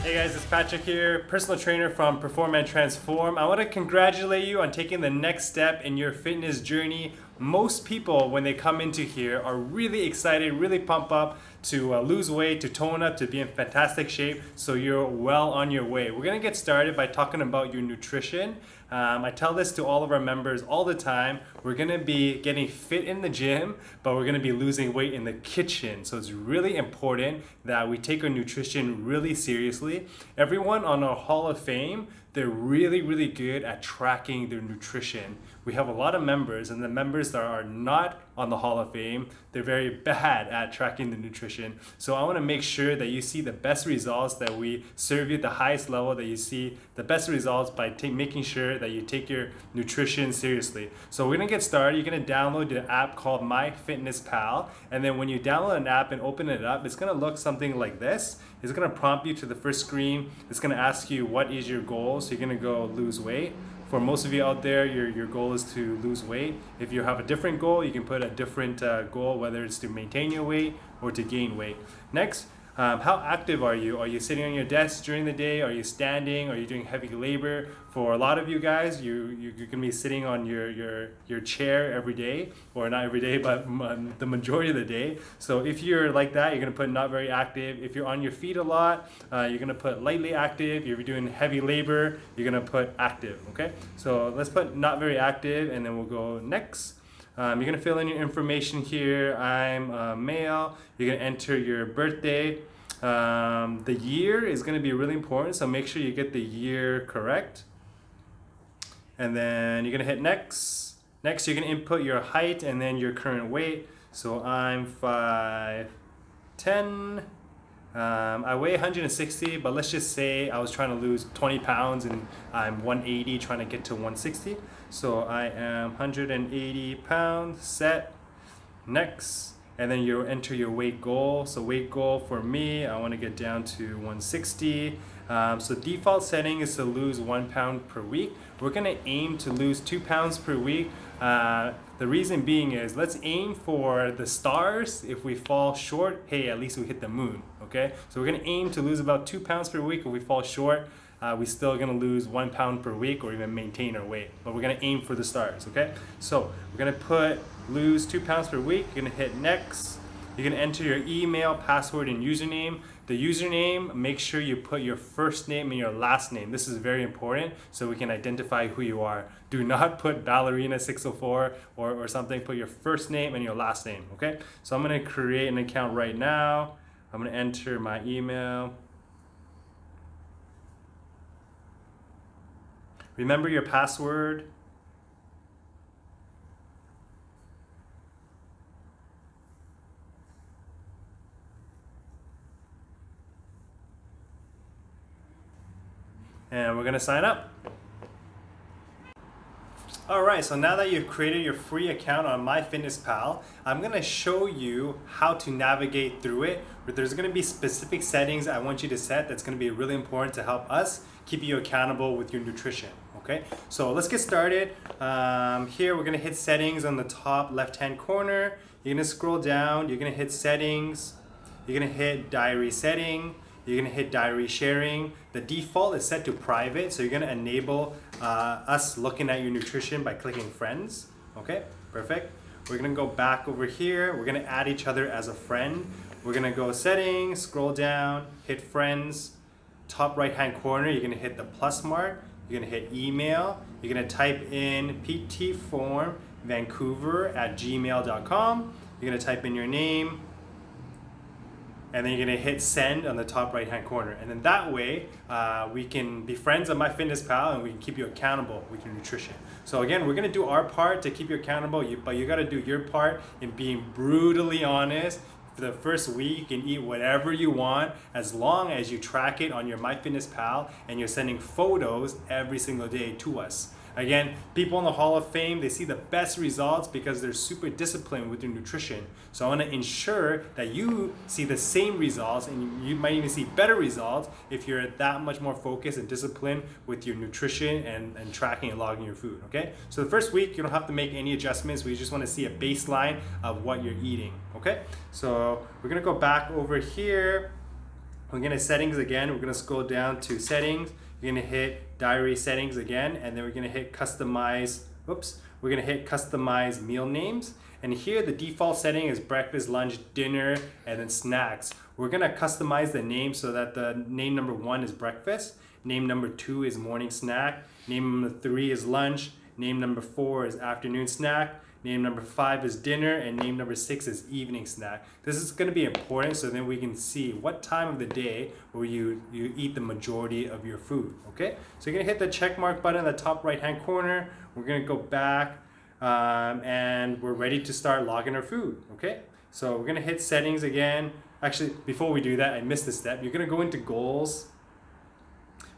Hey guys, it's Patrick here, personal trainer from Perform and Transform. I want to congratulate you on taking the next step in your fitness journey. Most people, when they come into here, are really excited, really pumped up to lose weight, to tone up, to be in fantastic shape, so you're well on your way. We're going to get started by talking about your nutrition. I tell this to all of our members all the time. We're going to be getting fit in the gym, but we're going to be losing weight in the kitchen. So it's really important that we take our nutrition really seriously. Everyone on our Hall of Fame, they're really good at tracking their nutrition. We have a lot of members, and the members that are not on the Hall of Fame, they're very bad at tracking the nutrition. So I want to make sure that you see the best results, that we serve you the highest level, that you see the best results by making sure that you take your nutrition seriously. So we're going to get started. You're going to download the app called MyfitnessPal, and then when you download an app and open it up, it's going to look something like this. It's going to prompt you to the first screen. It's going to ask you, what is your goal? So you're going to go lose weight. For most of you out there, your goal is to lose weight. If you have a different goal, you can put a different goal, whether it's to maintain your weight or to gain weight. Next, how active are you? Are you sitting on your desk during the day? Are you standing? Are you doing heavy labor? For a lot of you guys, you can be sitting on your chair every day, or not every day, but the majority of the day. So if you're like that, you're gonna put not very active. If you're on your feet a lot, you're gonna put lightly active. If you're doing heavy labor, you're gonna put active, okay? So let's put not very active, and then we'll go next. You're gonna fill in your information here. I'm a male. You're gonna enter your birthday. The year is gonna be really important, so make sure you get the year correct. And then you're gonna hit next. Next, you're gonna input your height and then your current weight. So I'm 5'10". I weigh 160, but let's just say I was trying to lose 20 pounds and I'm 180, trying to get to 160. So I am 180 pounds, set, next. And then you enter your weight goal. So weight goal for me, I want to get down to 160. So default setting is to lose 1 pound per week. We're going to aim to lose 2 pounds per week. The reason being is, let's aim for the stars. If we fall short, hey, at least we hit the moon, okay? So we're going to aim to lose about 2 pounds per week. If we fall short, we're still going to lose 1 pound per week, or even maintain our weight. But we're going to aim for the stars, okay? So we're going to put lose 2 pounds per week. You're going to hit next. You're going to enter your email, password, and username. The username, make sure you put your first name and your last name. This is very important so we can identify who you are. Do not put ballerina604 or something. Put your first name and your last name, okay? So I'm going to create an account right now. I'm going to enter my email. Remember your password. And we're gonna sign up. All right, so now that you've created your free account on MyFitnessPal, I'm gonna show you how to navigate through it. There's gonna be specific settings I want you to set that's gonna be really important to help us keep you accountable with your nutrition, okay? So let's get started. Here we're gonna hit settings on the top left-hand corner. You're gonna scroll down, you're gonna hit settings, you're gonna hit diary setting, you're gonna hit diary sharing. The default is set to private, so you're gonna enable us looking at your nutrition by clicking friends. Okay, perfect. We're gonna go back over here. We're gonna add each other as a friend. We're gonna go settings, scroll down, hit friends. Top right hand corner, you're gonna hit the plus mark. You're gonna hit email. You're gonna type in ptformvancouver@gmail.com. You're gonna type in your name, and then you're gonna hit send on the top right hand corner. And then that way, we can be friends on MyFitnessPal and we can keep you accountable with your nutrition. So again, we're gonna do our part to keep you accountable, but you gotta do your part in being brutally honest. For the first week, you can eat whatever you want as long as you track it on your MyFitnessPal and you're sending photos every single day to us. Again, people in the Hall of Fame, they see the best results because they're super disciplined with their nutrition. So I want to ensure that you see the same results, and you might even see better results if you're that much more focused and disciplined with your nutrition and tracking and logging your food, okay? So the first week, you don't have to make any adjustments. We just want to see a baseline of what you're eating, okay? So we're going to go back over here. We're gonna settings again. We're gonna scroll down to settings. You're gonna hit diary settings again, and then we're gonna hit customize. We're gonna hit customize meal names. And here the default setting is breakfast, lunch, dinner, and then snacks. We're gonna customize the name so that the name number 1 is breakfast, name number 2 is morning snack, name number 3 is lunch, name number 4 is afternoon snack, name number 5 is dinner, and name number 6 is evening snack. This is going to be important so then we can see what time of the day where you eat the majority of your food, okay? So you're going to hit the check mark button in the top right hand corner. We're going to go back and we're ready to start logging our food, okay? So we're going to hit settings again. Actually, before we do that, I missed a step. You're going to go into goals.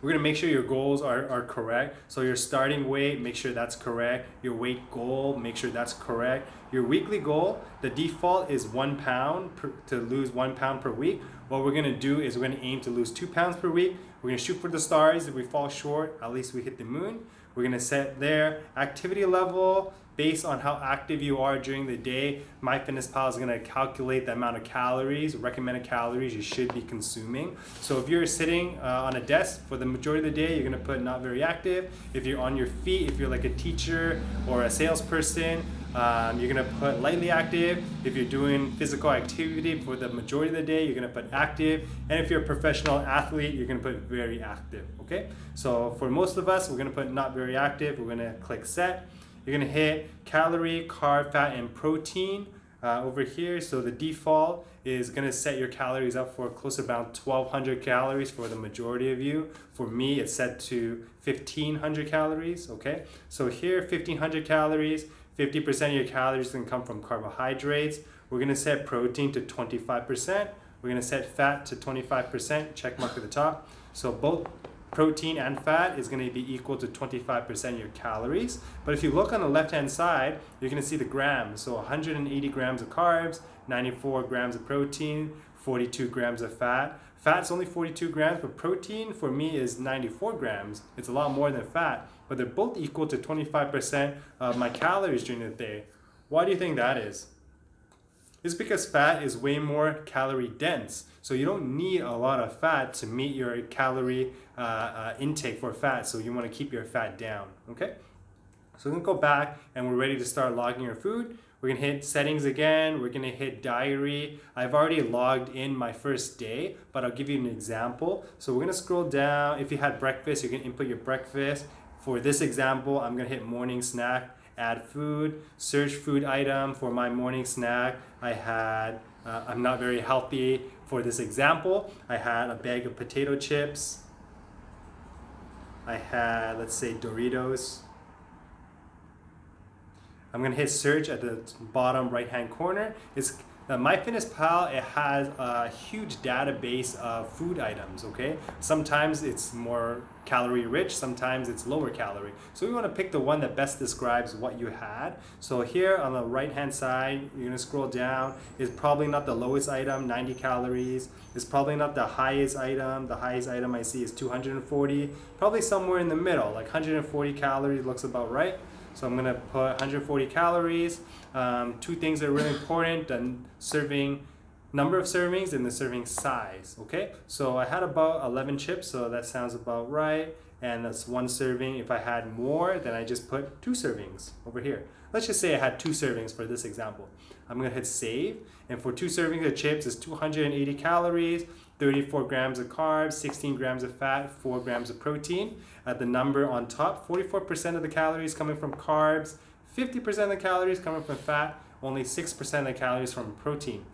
We're going to make sure your goals are correct. So your starting weight, make sure that's correct. Your weight goal, make sure that's correct. Your weekly goal, the default is 1 pound to lose 1 pound per week. What we're going to do is we're going to aim to lose 2 pounds per week. We're going to shoot for the stars. If we fall short, at least we hit the moon. We're going to set their activity level based on how active you are during the day. MyFitnessPal is going to calculate the amount of calories, recommended calories you should be consuming. So if you're sitting on a desk for the majority of the day, you're going to put not very active. If you're on your feet, if you're like a teacher or a salesperson, you're going to put lightly active. If you're doing physical activity for the majority of the day, you're going to put active. And if you're a professional athlete, you're going to put very active, okay? So for most of us, we're going to put not very active. We're going to click set. You're going to hit calorie, carb, fat, and protein over here. So the default is going to set your calories up for close to about 1,200 calories for the majority of you. For me, it's set to 1,500 calories, okay? So here, 1,500 calories, 50% of your calories can come from carbohydrates. We're going to set protein to 25%. We're going to set fat to 25%, check mark at the top. So both protein and fat is going to be equal to 25% of your calories. But if you look on the left hand side, you're going to see the grams. So 180 grams of carbs, 94 grams of protein, 42 grams of fat. Fat's only 42 grams, but protein for me is 94 grams. It's a lot more than fat, but they're both equal to 25% of my calories during the day. Why do you think that is? It's because fat is way more calorie dense. So you don't need a lot of fat to meet your calorie intake for fat. So you want to keep your fat down, okay? So we're gonna go back and we're ready to start logging your food. We're gonna hit settings again. We're gonna hit diary. I've already logged in my first day, but I'll give you an example. So we're gonna scroll down. If you had breakfast, you can input your breakfast. For this example, I'm gonna hit morning snack. Add food, search food item. For my morning snack, I had, I'm not very healthy. For this example, I had a bag of potato chips. I had, let's say, Doritos. I'm gonna hit search at the bottom right hand corner. It's MyFitnessPal, it has a huge database of food items, okay? Sometimes it's more calorie rich, sometimes it's lower calorie. So we wanna pick the one that best describes what you had. So here on the right hand side, you're gonna scroll down. It's probably not the lowest item, 90 calories. It's probably not the highest item. The highest item I see is 240. Probably somewhere in the middle, like 140 calories looks about right. So I'm gonna put 140 calories. Two things that are really important: the serving number of servings and the serving size. Okay, so I had about 11 chips, so that sounds about right. And that's one serving. If I had more, then I just put 2 servings over here. Let's just say I had 2 servings for this example. I'm gonna hit save, and for 2 servings of chips is 280 calories, 34 grams of carbs, 16 grams of fat, 4 grams of protein. At the number on top, 44% of the calories coming from carbs, 50% of the calories coming from fat, only 6% of the calories from protein.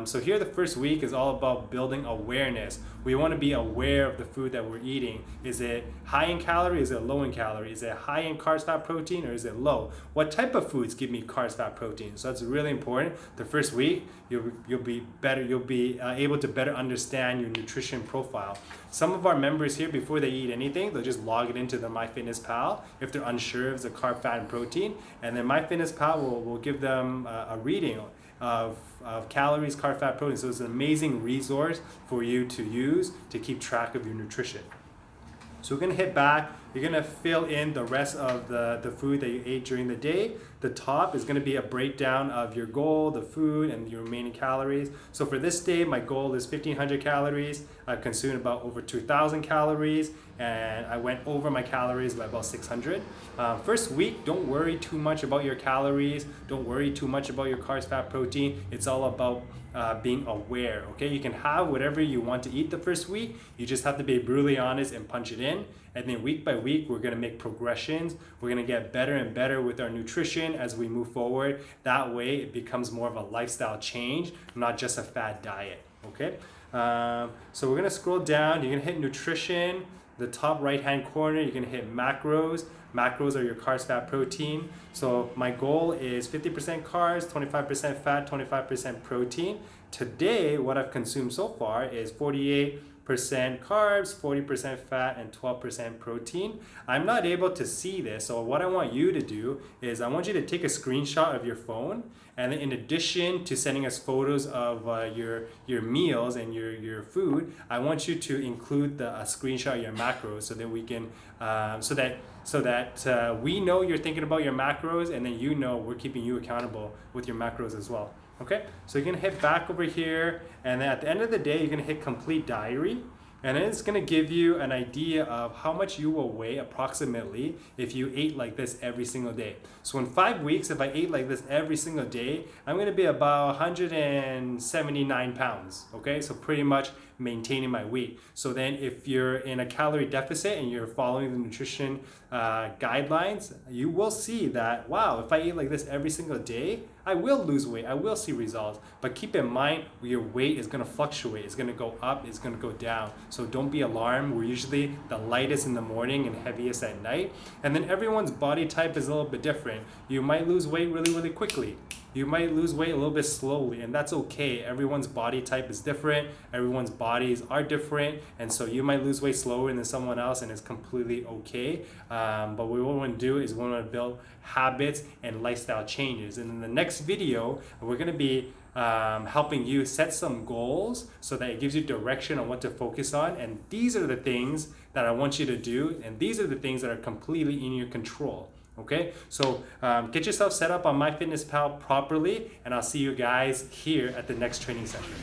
So here the first week is all about building awareness. We want to be aware of the food that we're eating. Is it high in calorie? Is it low in calorie? Is it high in carbs, fat, protein, or is it low? What type of foods give me carbs, fat, protein? So that's really important. The first week you'll be better. You'll be able to better understand your nutrition profile. Some of our members here, before they eat anything, they'll just log it into the MyFitnessPal if they're unsure of the carb, fat, and protein, and then MyFitnessPal will give them a reading of calories, carb, fat, protein. So it's an amazing resource for you to use to keep track of your nutrition. So we're gonna hit back. you're gonna fill in the rest of the food that you ate during the day. The top is gonna be a breakdown of your goal, the food, and your remaining calories. So for this day, my goal is 1,500 calories. I've consumed about over 2,000 calories, and I went over my calories by about 600. First week, don't worry too much about your calories. Don't worry too much about your carbs, fat, protein. It's all about being aware, okay? You can have whatever you want to eat the first week. You just have to be brutally honest and punch it in. And then week by week, we're gonna make progressions. We're gonna get better and better with our nutrition as we move forward. That way, it becomes more of a lifestyle change, not just a fad diet, okay? So we're gonna scroll down. You're gonna hit nutrition. The top right-hand corner, you're gonna hit macros. Macros are your carbs, fat, protein. So my goal is 50% carbs, 25% fat, 25% protein. Today, what I've consumed so far is 48% carbs, 40% fat, and 12% protein. I'm not able to see this, so what I want you to do is I want you to take a screenshot of your phone, and then in addition to sending us photos of your meals and your food, I want you to include a screenshot of your macros so that we can so that we know you're thinking about your macros, and then you know we're keeping you accountable with your macros as well. Okay, so you're gonna hit back over here, and then at the end of the day, you're gonna hit complete diary. And then it's gonna give you an idea of how much you will weigh approximately if you ate like this every single day. So in 5 weeks, if I ate like this every single day, I'm gonna be about 179 pounds, okay? So pretty much maintaining my weight. So then if you're in a calorie deficit and you're following the nutrition guidelines, you will see that, wow, if I eat like this every single day, I will lose weight, I will see results. But keep in mind, your weight is gonna fluctuate. It's gonna go up, it's gonna go down. So don't be alarmed. We're usually the lightest in the morning and heaviest at night. And then everyone's body type is a little bit different. You might lose weight really, really quickly. You might lose weight a little bit slowly, and that's okay. Everyone's body type is different. Everyone's bodies are different. And so you might lose weight slower than someone else, and it's completely okay. But what we want to do is we want to build habits and lifestyle changes. And in the next video, we're going to be helping you set some goals so that it gives you direction on what to focus on. And these are the things that I want you to do. And these are the things that are completely in your control. Okay, so get yourself set up on MyFitnessPal properly, and I'll see you guys here at the next training session.